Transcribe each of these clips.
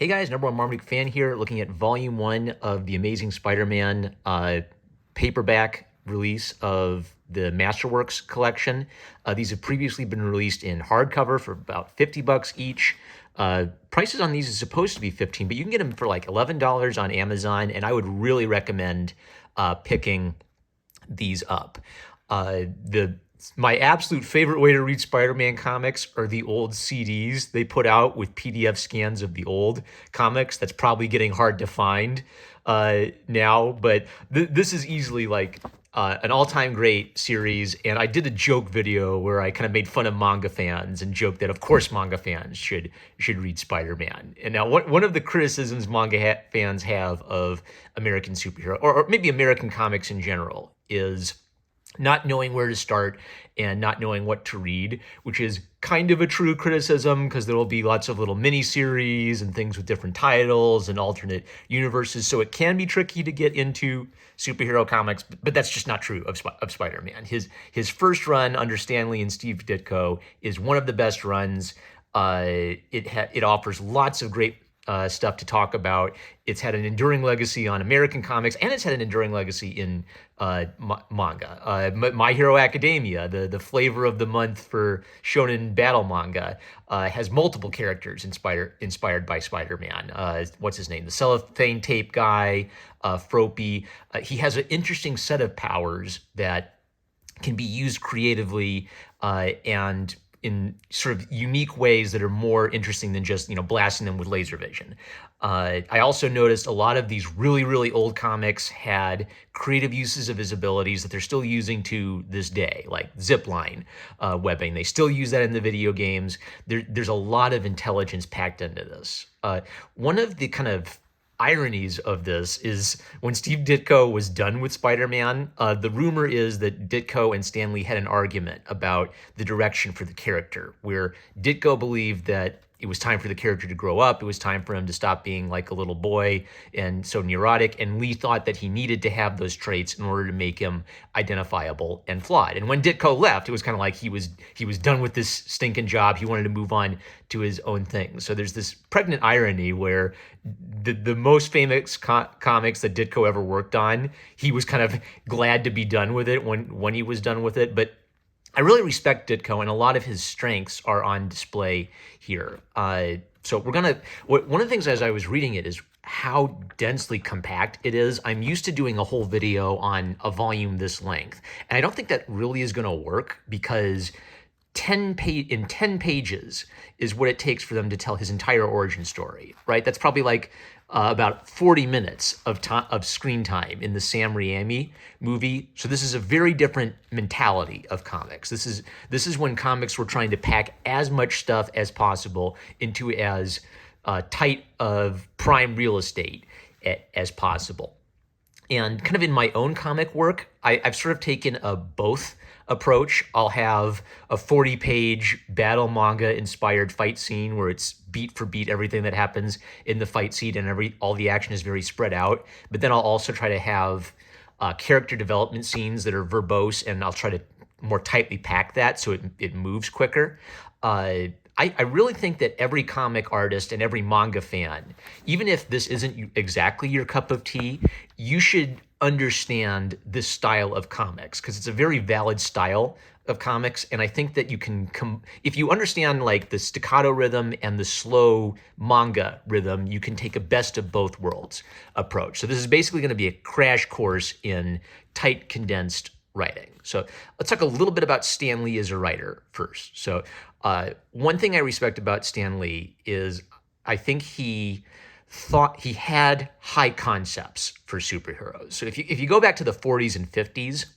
Hey guys, number one Marmaduke fan here, looking at volume one of the Amazing Spider-Man paperback release of the Masterworks collection. These have previously been released in hardcover for about 50 bucks each. Prices on these is supposed to be 15, but you can get them for like $11 on Amazon, and I would really recommend picking these up. My absolute favorite way to read Spider-Man comics are the old CDs they put out with PDF scans of the old comics. That's probably getting hard to find now, but this is easily like an all-time great series. And I did a joke video where I kind of made fun of manga fans and joked that, of course, manga fans should read Spider-Man. And now, one of the criticisms manga fans have of American superhero, or maybe American comics in general, is not knowing where to start and not knowing what to read, which is kind of a true criticism because there will be lots of little mini series and things with different titles and alternate universes. So it can be tricky to get into superhero comics, but that's just not true of Spider-Man. His first run under Stan Lee and Steve Ditko is one of the best runs. It offers lots of great stuff to talk about. It's had an enduring legacy on American comics, and it's had an enduring legacy in manga. My Hero Academia, the flavor of the month for shonen battle manga, has multiple characters inspired by Spider-Man. What's his name? The cellophane tape guy, Froppy. He has an interesting set of powers that can be used creatively and in sort of unique ways that are more interesting than just, blasting them with laser vision. I also noticed a lot of these really, really old comics had creative uses of his abilities that they're still using to this day, like zipline webbing. They still use that in the video games. There's a lot of intelligence packed into this. One of the kind of ironies of this is when Steve Ditko was done with Spider-Man, the rumor is that Ditko and Stan Lee had an argument about the direction for the character, where Ditko believed that it was time for the character to grow up. It was time for him to stop being like a little boy and so neurotic. And Lee thought that he needed to have those traits in order to make him identifiable and flawed. And when Ditko left, it was kind of like he was done with this stinking job. He wanted to move on to his own thing. So there's this pregnant irony where the most famous comics that Ditko ever worked on, he was kind of glad to be done with it when he was done with it. But I really respect Ditko, and a lot of his strengths are on display here. So one of the things as I was reading it is how densely compact it is. I'm used to doing a whole video on a volume this length, and I don't think that really is going to work because 10 pages is what it takes for them to tell his entire origin story, right? That's probably like about 40 minutes of screen time in the Sam Raimi movie. So this is a very different mentality of comics. This is when comics were trying to pack as much stuff as possible into as tight of prime real estate as possible. And kind of in my own comic work, I've sort of taken a both approach. I'll have a 40-page battle manga inspired fight scene where it's beat for beat everything that happens in the fight scene and all the action is very spread out. But then I'll also try to have character development scenes that are verbose, and I'll try to more tightly pack that so it moves quicker. I really think that every comic artist and every manga fan, even if this isn't exactly your cup of tea, you should understand this style of comics because it's a very valid style of comics. And I think that you can if you understand like the staccato rhythm and the slow manga rhythm, you can take a best of both worlds approach. So this is basically going to be a crash course in tight, condensed writing. So let's talk a little bit about Stan Lee as a writer first. So one thing I respect about Stan Lee is I think he thought he had high concepts for superheroes. So if you go back to the 40s and 50s,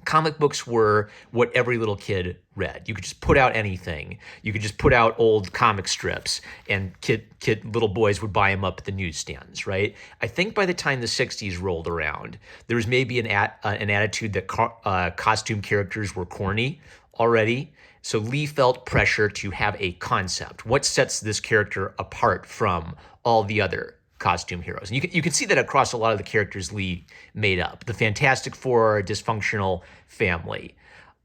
comic books were what every little kid read. You could just put out anything. You could just put out old comic strips, and little boys would buy them up at the newsstands, right? I think by the time the 60s rolled around, there was maybe an attitude that costume characters were corny already. So Lee felt pressure to have a concept. What sets this character apart from all the other costume heroes? And you can see that across a lot of the characters Lee made up. The Fantastic Four are a dysfunctional family.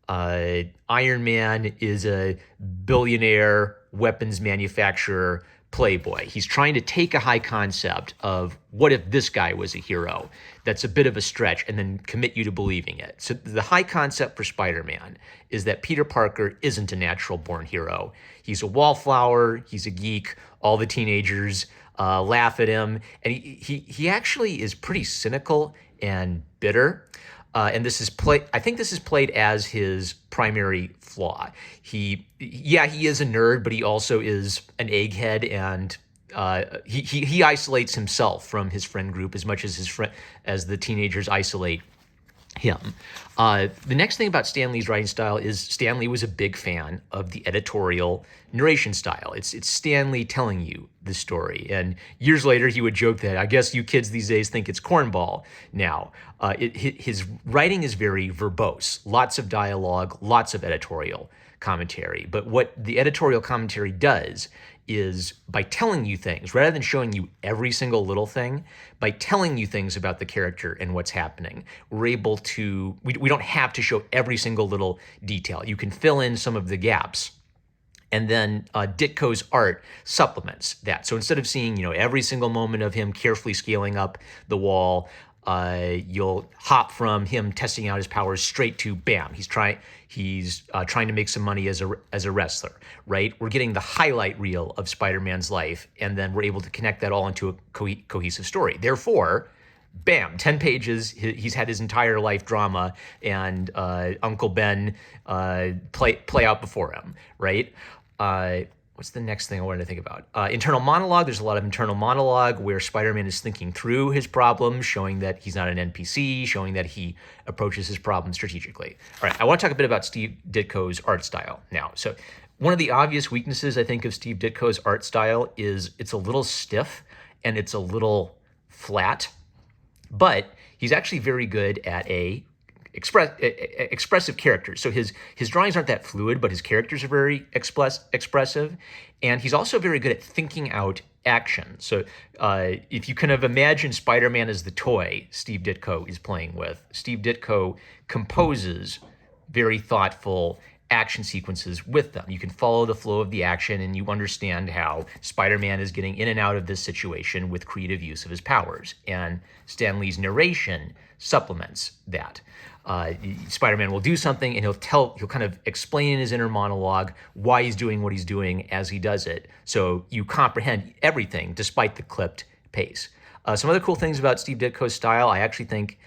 Iron Man is a billionaire weapons manufacturer playboy. He's trying to take a high concept of what if this guy was a hero that's a bit of a stretch and then commit you to believing it. So the high concept for Spider-Man is that Peter Parker isn't a natural born hero. He's a wallflower, he's a geek, all the teenagers laugh at him, and he actually is pretty cynical and bitter. And this is I think this is played as his primary flaw. He is a nerd, but he also is an egghead, and he isolates himself from his friend group as much as the teenagers isolate him. The next thing about Stan Lee's writing style is Stan Lee was a big fan of the editorial narration style. It's Stan Lee telling you the story. And years later, he would joke that, I guess you kids these days think it's cornball now. His writing is very verbose, lots of dialogue, lots of editorial commentary. But what the editorial commentary does is, by telling you things, rather than showing you every single little thing, by telling you things about the character and what's happening, we're able to, we don't have to show every single little detail. You can fill in some of the gaps. And then Ditko's art supplements that. So instead of seeing, every single moment of him carefully scaling up the wall, you'll hop from him testing out his powers straight to bam. He's trying to make some money as a wrestler, right? We're getting the highlight reel of Spider-Man's life, and then we're able to connect that all into a cohesive story. Therefore, bam, 10 pages. He's had his entire life drama and Uncle Ben play out before him, right? What's the next thing I wanted to think about? Internal monologue. There's a lot of internal monologue where Spider-Man is thinking through his problems, showing that he's not an NPC, showing that he approaches his problems strategically. All right, I want to talk a bit about Steve Ditko's art style now. So one of the obvious weaknesses, I think, of Steve Ditko's art style is it's a little stiff and it's a little flat, but he's actually very good at expressive characters. So his drawings aren't that fluid, but his characters are very expressive. And he's also very good at thinking out action. So if you kind of imagine Spider-Man as the toy Steve Ditko is playing with, Steve Ditko composes very thoughtful action sequences with them. You can follow the flow of the action and you understand how Spider-Man is getting in and out of this situation with creative use of his powers. And Stan Lee's narration supplements that. Spider-Man will do something and he'll kind of explain in his inner monologue why he's doing what he's doing as he does it. So you comprehend everything despite the clipped pace. Some other cool things about Steve Ditko's style, I actually think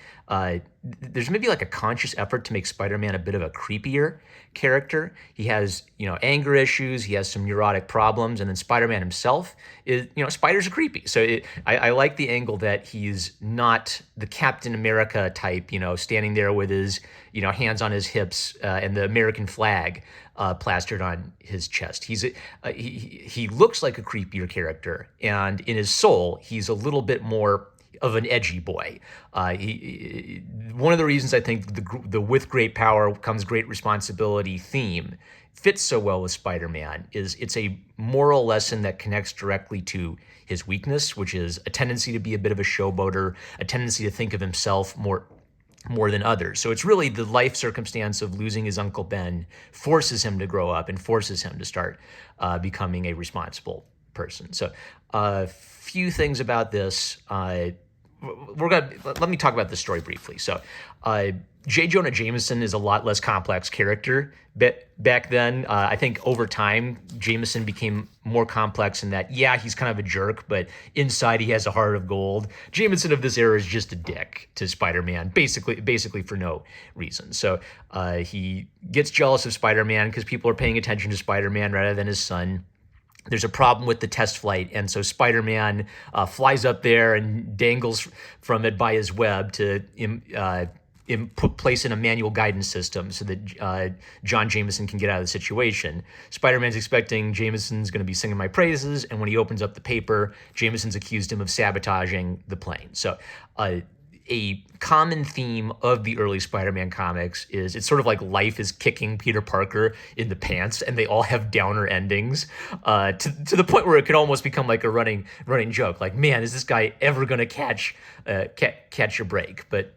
there's maybe like a conscious effort to make Spider-Man a bit of a creepier character. He has, anger issues, he has some neurotic problems, and then Spider-Man himself is, spiders are creepy. So I like the angle that he's not the Captain America type, standing there with his, hands on his hips and the American flag plastered on his chest. He looks like a creepier character, and in his soul, he's a little bit more of an edgy boy. One of the reasons I think the with great power comes great responsibility theme fits so well with Spider-Man is it's a moral lesson that connects directly to his weakness, which is a tendency to be a bit of a showboater, a tendency to think of himself more than others. So it's really the life circumstance of losing his Uncle Ben forces him to grow up and forces him to start becoming a responsible person. So a few things about this. Let me talk about this story briefly. So J. Jonah Jameson is a lot less complex character back then. I think over time, Jameson became more complex in that, he's kind of a jerk, but inside he has a heart of gold. Jameson of this era is just a dick to Spider-Man, basically for no reason. So he gets jealous of Spider-Man because people are paying attention to Spider-Man rather than his son. There's a problem with the test flight, and so Spider-Man flies up there and dangles from it by his web to put place in a manual guidance system so that John Jameson can get out of the situation. Spider-Man's expecting Jameson's going to be singing my praises, and when he opens up the paper, Jameson's accused him of sabotaging the plane. So a common theme of the early Spider-Man comics is it's sort of like life is kicking Peter Parker in the pants, and they all have downer endings to the point where it could almost become like a running joke. Like, man, is this guy ever going to catch a break? But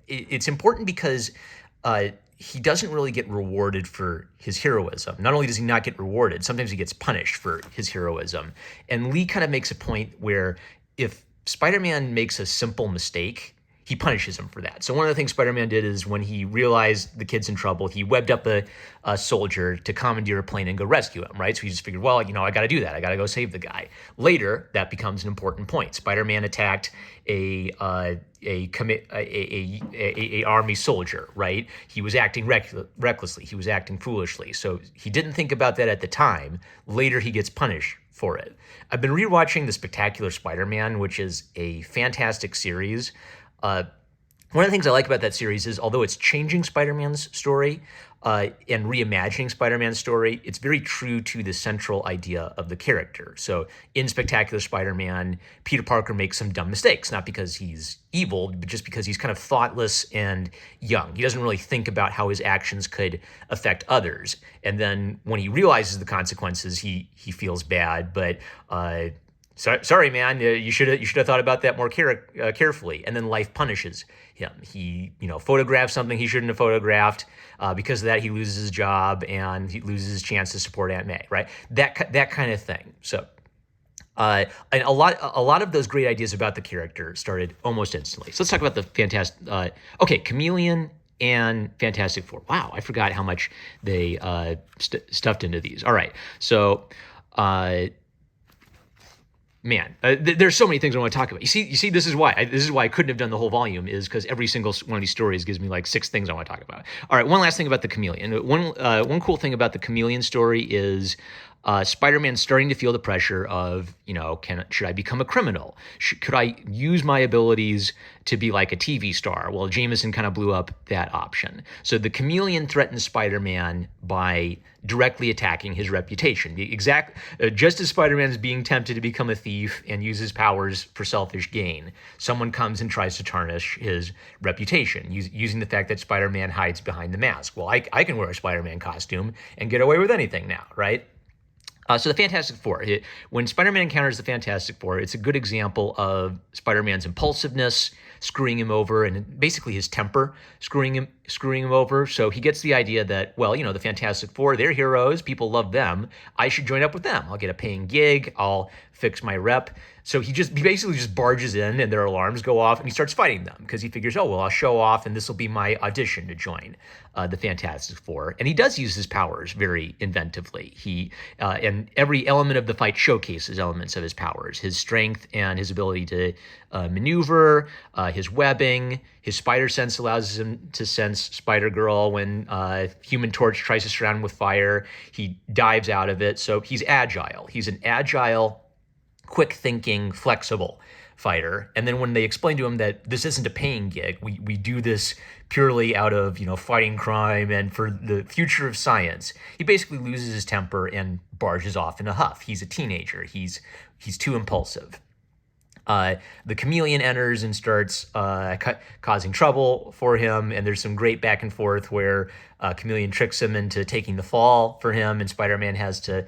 it's important because he doesn't really get rewarded for his heroism. Not only does he not get rewarded, sometimes he gets punished for his heroism. And Lee kind of makes a point where if Spider-Man makes a simple mistake, he punishes him for that. So one of the things Spider-Man did is when he realized the kid's in trouble, he webbed up a soldier to commandeer a plane and go rescue him, right? So he just figured, well, I got to do that. I got to go save the guy. Later, that becomes an important point. Spider-Man attacked a army soldier, right? He was acting recklessly. He was acting foolishly. So he didn't think about that at the time. Later, he gets punished for it. I've been rewatching The Spectacular Spider-Man, which is a fantastic series. One of the things I like about that series is, although it's changing Spider-Man's story and reimagining Spider-Man's story, it's very true to the central idea of the character. So in Spectacular Spider-Man, Peter Parker makes some dumb mistakes, not because he's evil, but just because he's kind of thoughtless and young. He doesn't really think about how his actions could affect others. And then when he realizes the consequences, he feels bad, but sorry, man. You should have thought about that more carefully. And then life punishes him. He, photographs something he shouldn't have photographed. Because of that, he loses his job and he loses his chance to support Aunt May. Right? That kind of thing. So, and a lot of those great ideas about the character started almost instantly. So let's talk about the fantastic. Chameleon and Fantastic Four. Wow, I forgot how much they stuffed into these. All right, so. Man, there's so many things I want to talk about. You see, this is why I couldn't have done the whole volume, is because every single one of these stories gives me like 6 things I want to talk about. All right, one last thing about the Chameleon. One cool thing about the Chameleon story is Spider-Man starting to feel the pressure of, should I become a criminal? Could I use my abilities to be like a TV star? Well, Jameson kind of blew up that option. So the Chameleon threatens Spider-Man by directly attacking his reputation. Just as Spider-Man is being tempted to become a thief and use his powers for selfish gain, someone comes and tries to tarnish his reputation using the fact that Spider-Man hides behind the mask. Well, I can wear a Spider-Man costume and get away with anything now, right? So the Fantastic Four, when Spider-Man encounters the Fantastic Four, it's a good example of Spider-Man's impulsiveness screwing him over, and basically his temper screwing him over. So he gets the idea that, well, the Fantastic Four, they're heroes, people love them, I should join up with them. I'll get a paying gig, I'll fix my rep. So he basically just barges in, and their alarms go off, and he starts fighting them because he figures, oh, well, I'll show off, and this will be my audition to join the Fantastic Four. And he does use his powers very inventively. And every element of the fight showcases elements of his powers, his strength and his ability to maneuver, his webbing. His spider sense allows him to sense Spider-Girl when Human Torch tries to surround him with fire. He dives out of it. So he's agile. He's an agile, quick-thinking, flexible fighter. And then when they explain to him that this isn't a paying gig, we do this purely out of fighting crime and for the future of science, he basically loses his temper and barges off in a huff. He's a teenager. He's too impulsive. The Chameleon enters and starts causing trouble for him, and there's some great back and forth where Chameleon tricks him into taking the fall for him, and Spider-Man has to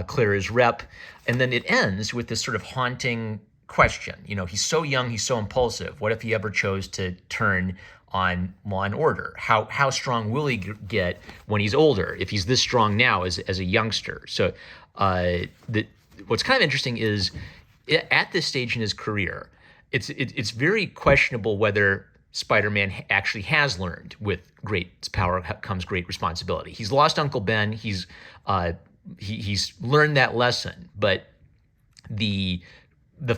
clear his rep. And then it ends with this sort of haunting question. He's so young, he's so impulsive. What if he ever chose to turn on law and order? How strong will he get when he's older, if he's this strong now as a youngster? So what's kind of interesting is, at this stage in his career, it's very questionable whether Spider-Man actually has learned with great power comes great responsibility. He's lost Uncle Ben. He's learned that lesson, but the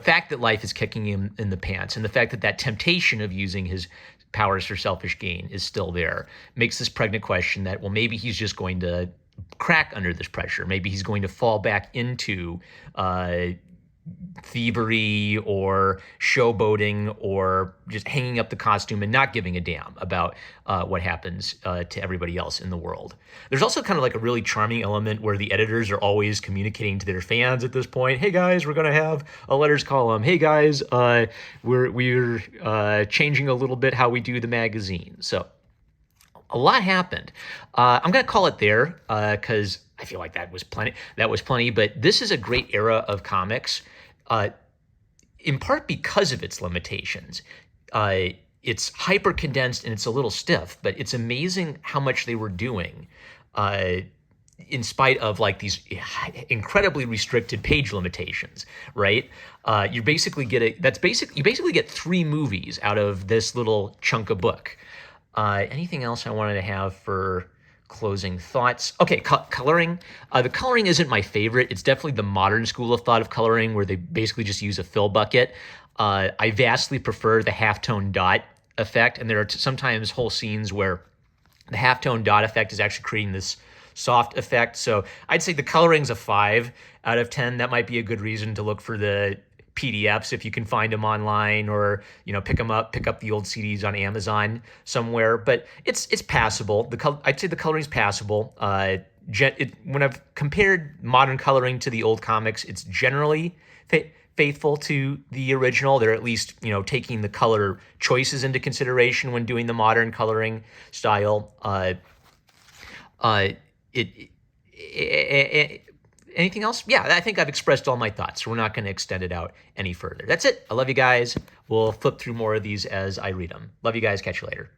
fact that life is kicking him in the pants, and the fact that temptation of using his powers for selfish gain is still there, makes this pregnant question that, well, maybe he's just going to crack under this pressure. Maybe he's going to fall back into thievery or showboating or just hanging up the costume and not giving a damn about what happens to everybody else in the world. There's also kind of like a really charming element where the editors are always communicating to their fans at this point. Hey guys, we're going to have a letters column. Hey guys, we're changing a little bit how we do the magazine. So a lot happened. I'm going to call it there because I feel like that was plenty. But this is a great era of comics, in part because of its limitations. it's hyper condensed and it's a little stiff, but it's amazing how much they were doing. In spite of like these incredibly restricted page limitations, right? You basically get 3 movies out of this little chunk of book. Anything else I wanted to have for closing thoughts? Okay, coloring. The coloring isn't my favorite. It's definitely the modern school of thought of coloring, where they basically just use a fill bucket. I vastly prefer the halftone dot effect, and there are sometimes whole scenes where the halftone dot effect is actually creating this soft effect. So I'd say the coloring's a 5 out of 10. That might be a good reason to look for the PDFs if you can find them online, or pick up the old CDs on Amazon somewhere. But it's passable. I'd say the coloring's passable. When I've compared modern coloring to the old comics, it's generally faithful to the original. They're at least taking the color choices into consideration when doing the modern coloring style. Anything else? Yeah, I think I've expressed all my thoughts. So we're not going to extend it out any further. That's it. I love you guys. We'll flip through more of these as I read them. Love you guys. Catch you later.